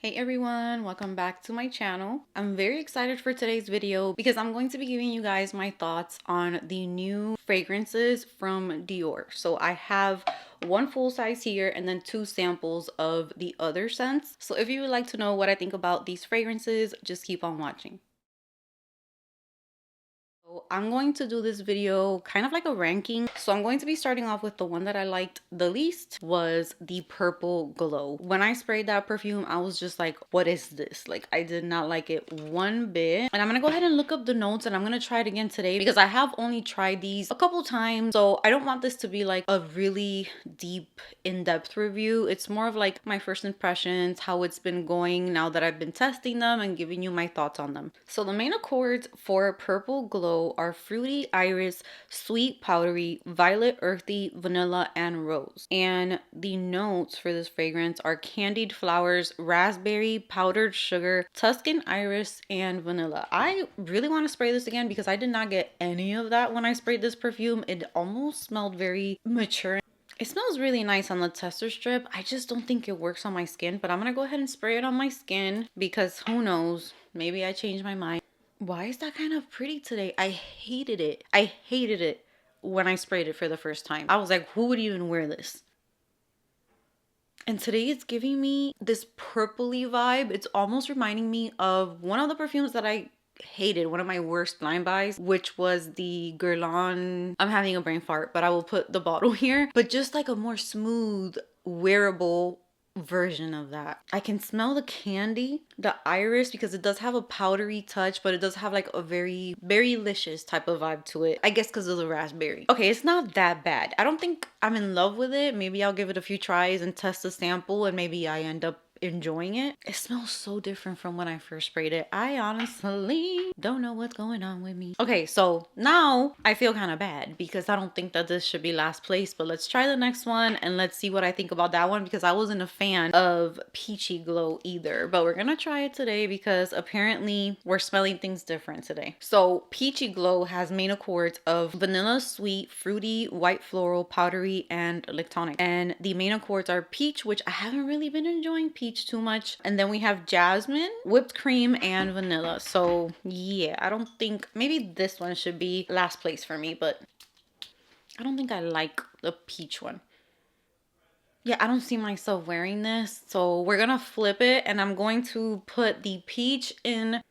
Hey everyone, welcome back to my channel. I'm very excited for today's video because I'm going to be giving you guys my thoughts on the new fragrances from Dior. So I have one full size here and then two samples of the other scents. So if you would like to know what I think about these fragrances, just keep on watching. So I'm going to do this video kind of like a ranking. So I'm going to be starting off with the one that I liked the least was the Purple Glow. When I sprayed that perfume, I was just like, what is this? Like, I did not like it one bit. And I'm gonna go ahead and look up the notes and I'm gonna try it again today because I have only tried these a couple times. So I don't want this to be like a really deep, in-depth review. It's more of like my first impressions, how it's been going now that I've been testing them and giving you my thoughts on them. So the main accords for Purple Glow are fruity, iris, sweet, powdery, violet, earthy, vanilla, and rose. And the notes for this fragrance are candied flowers, raspberry, powdered sugar, Tuscan iris, and vanilla. I really want to spray this again because I did not get any of that when I sprayed this perfume. It almost smelled very mature. It smells really nice on the tester strip. I just don't think it works on my skin, but I'm gonna go ahead and spray it on my skin because who knows, maybe I changed my mind. Why is that kind of pretty today? I hated it. I hated it when I sprayed it for the first time. I was like, who would even wear this? And today it's giving me this purpley vibe. It's almost reminding me of one of the perfumes that I hated, one of my worst blind buys, which was the Guerlain. I'm having a brain fart, but I will put the bottle here. But just like a more smooth, wearable version of that. I can smell the candy, the iris, because it does have a powdery touch, but it does have like a very berry-licious type of vibe to it. I guess because of the raspberry. Okay, it's not that bad. I don't think I'm in love with it. Maybe I'll give it a few tries and test the sample and maybe I end up enjoying it. It smells so different from when I first sprayed it. I honestly don't know what's going on with me. Okay, so now I feel kind of bad because I don't think that this should be last place, but let's try the next one and let's see what I think about that one because I wasn't a fan of Peachy Glow either, but we're gonna try it today because apparently we're smelling things different today. So Peachy Glow has main accords of vanilla, sweet, fruity, white floral, powdery, and lactonic. And the main accords are peach, which I haven't really been enjoying peach too much, and then we have jasmine, whipped cream, and vanilla. So yeah, I don't think, maybe this one should be last place for me, but I don't think I like the peach one. Yeah, I don't see myself wearing this, so we're gonna flip it and I'm going to put the peach in.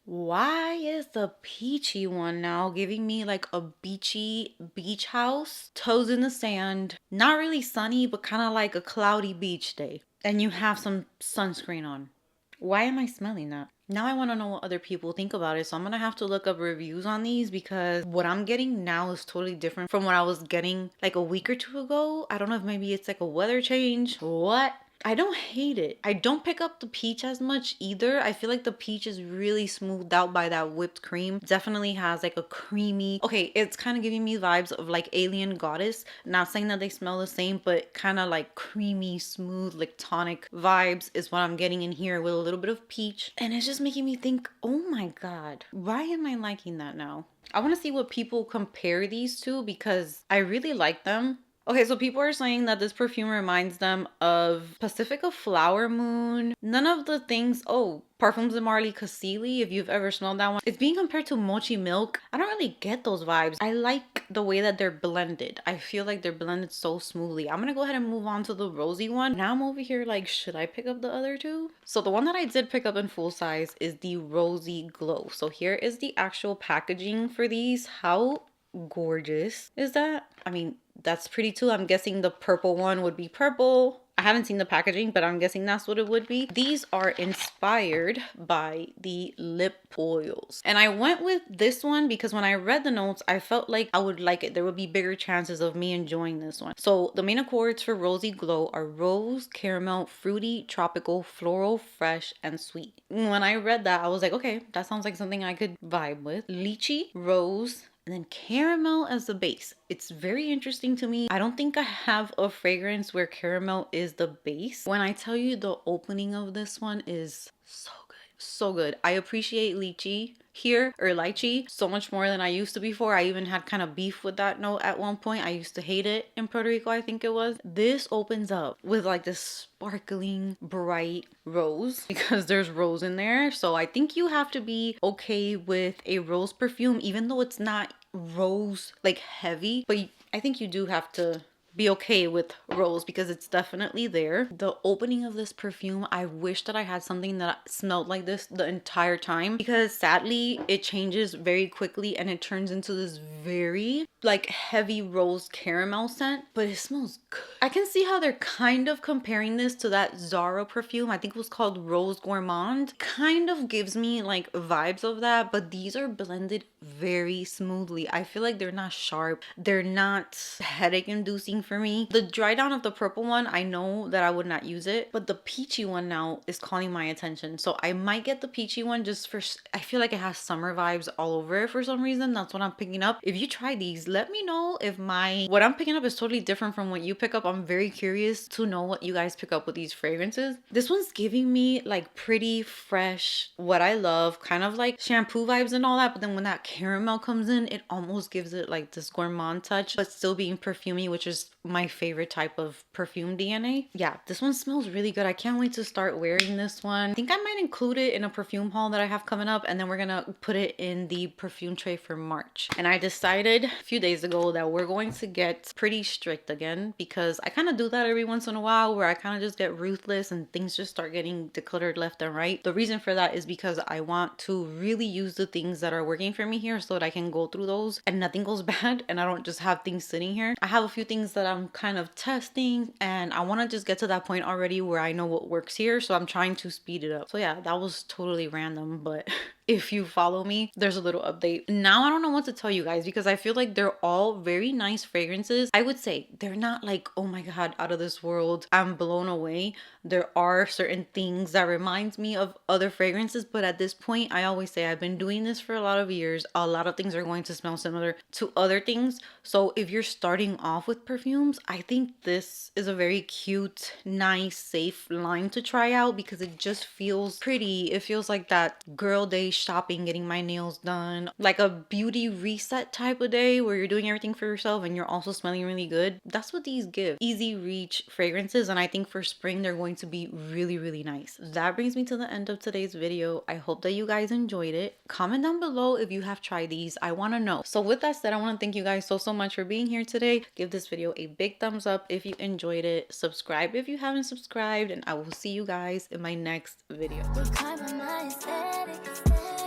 Why is the peachy one now giving me like a beachy beach house? Toes in the sand. Not really sunny, but kind of like a cloudy beach day. And you have some sunscreen on. Why am I smelling that? Now I want to know what other people think about it. So I'm going to have to look up reviews on these because what I'm getting now is totally different from what I was getting like a week or two ago. I don't know if maybe it's like a weather change. What? I don't hate it. I don't pick up the peach as much either. I feel like the peach is really smoothed out by that whipped cream. Definitely has like a creamy, okay, it's kind of giving me vibes of like Alien Goddess. Not saying that they smell the same, but kind of like creamy, smooth, like tonic vibes is what I'm getting in here with a little bit of peach. And it's just making me think, oh my God, why am I liking that now? I want to see what people compare these to because I really like them. Okay, so people are saying that this perfume reminds them of Pacifica Flower Moon. None of the things, oh, Perfumes de Marly Cassili, if you've ever smelled that one. It's being compared to Mochi Milk. I don't really get those vibes. I like the way that they're blended. I feel like they're blended so smoothly. I'm gonna go ahead and move on to the rosy one. Now I'm over here like, should I pick up the other two? So the one that I did pick up in full size is the Rosy Glow. So here is the actual packaging for these. How gorgeous is that? I mean, that's pretty too. I'm guessing the purple one would be purple. I haven't seen the packaging, but I'm guessing that's what it would be. These are inspired by the lip oils. And I went with this one because when I read the notes, I felt like I would like it. There would be bigger chances of me enjoying this one. So the main accords for Rosy Glow are rose, caramel, fruity, tropical, floral, fresh, and sweet. When I read that, I was like, okay, that sounds like something I could vibe with. Lychee, rose, and then caramel as the base. It's very interesting to me. I don't think I have a fragrance where caramel is the base. When I tell you the opening of this one is so good. So good. I appreciate lychee here, or lychee, so much more than I used to before. I even had kind of beef with that note at one point. I used to hate it in Puerto Rico, I think it was. This opens up with like this sparkling bright rose because there's rose in there. So I think you have to be okay with a rose perfume, even though it's not rose like heavy, but I think you do have to be okay with rose because it's definitely there. The opening of this perfume, I wish that I had something that smelled like this the entire time, because sadly it changes very quickly and it turns into this very like heavy rose caramel scent, but it smells good. I can see how they're kind of comparing this to that Zara perfume. I think it was called Rose Gourmand. Kind of gives me like vibes of that, but these are blended very smoothly. I feel like they're not sharp. They're not headache inducing for me. The dry down of the purple one, I know that I would not use it, but the peachy one now is calling my attention. So I might get the peachy one just for, I feel like it has summer vibes all over it for some reason. That's what I'm picking up. If you try these, let me know if what I'm picking up is totally different from what you pick up. I'm very curious to know what you guys pick up with these fragrances. This one's giving me like pretty fresh, what I love, kind of like shampoo vibes and all that, but then when that caramel comes in, it almost gives it like this gourmand touch, but still being perfumey, which is my favorite type of perfume DNA. Yeah, this one smells really good. I can't wait to start wearing this one. I think I might include it in a perfume haul that I have coming up, and then we're gonna put it in the perfume tray for March. And I decided a few days ago that we're going to get pretty strict again, because I kind of do that every once in a while where I kind of just get ruthless and things just start getting decluttered left and right. The reason for that is because I want to really use the things that are working for me here so that I can go through those and nothing goes bad and I don't just have things sitting here. I have a few things that I'm kind of testing and I want to just get to that point already where I know what works here, so I'm trying to speed it up. So yeah, that was totally random, but if you follow me, there's a little update. Now I don't know what to tell you guys because I feel like they're all very nice fragrances. I would say they're not like, oh my god, out of this world, I'm blown away. There are certain things that reminds me of other fragrances, but at this point, I always say I've been doing this for a lot of years. A lot of things are going to smell similar to other things. So if you're starting off with perfumes, I think this is a very cute, nice, safe line to try out because it just feels pretty. It feels like that girl day shopping, getting my nails done, like a beauty reset type of day where you're doing everything for yourself and you're also smelling really good. That's what these give. Easy reach fragrances, and I think for spring they're going to be really, really nice. That brings me to the end of today's video. I hope that you guys enjoyed it. Comment down below if you have tried these. I want to know. So with that said, I want to thank you guys so much for being here today. Give this video a big thumbs up if you enjoyed it. Subscribe if you haven't subscribed, and I will see you guys in my next video.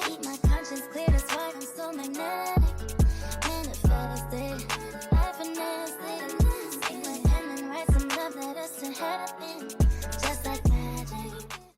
Keep my conscience clear, that's why I'm so magnetic.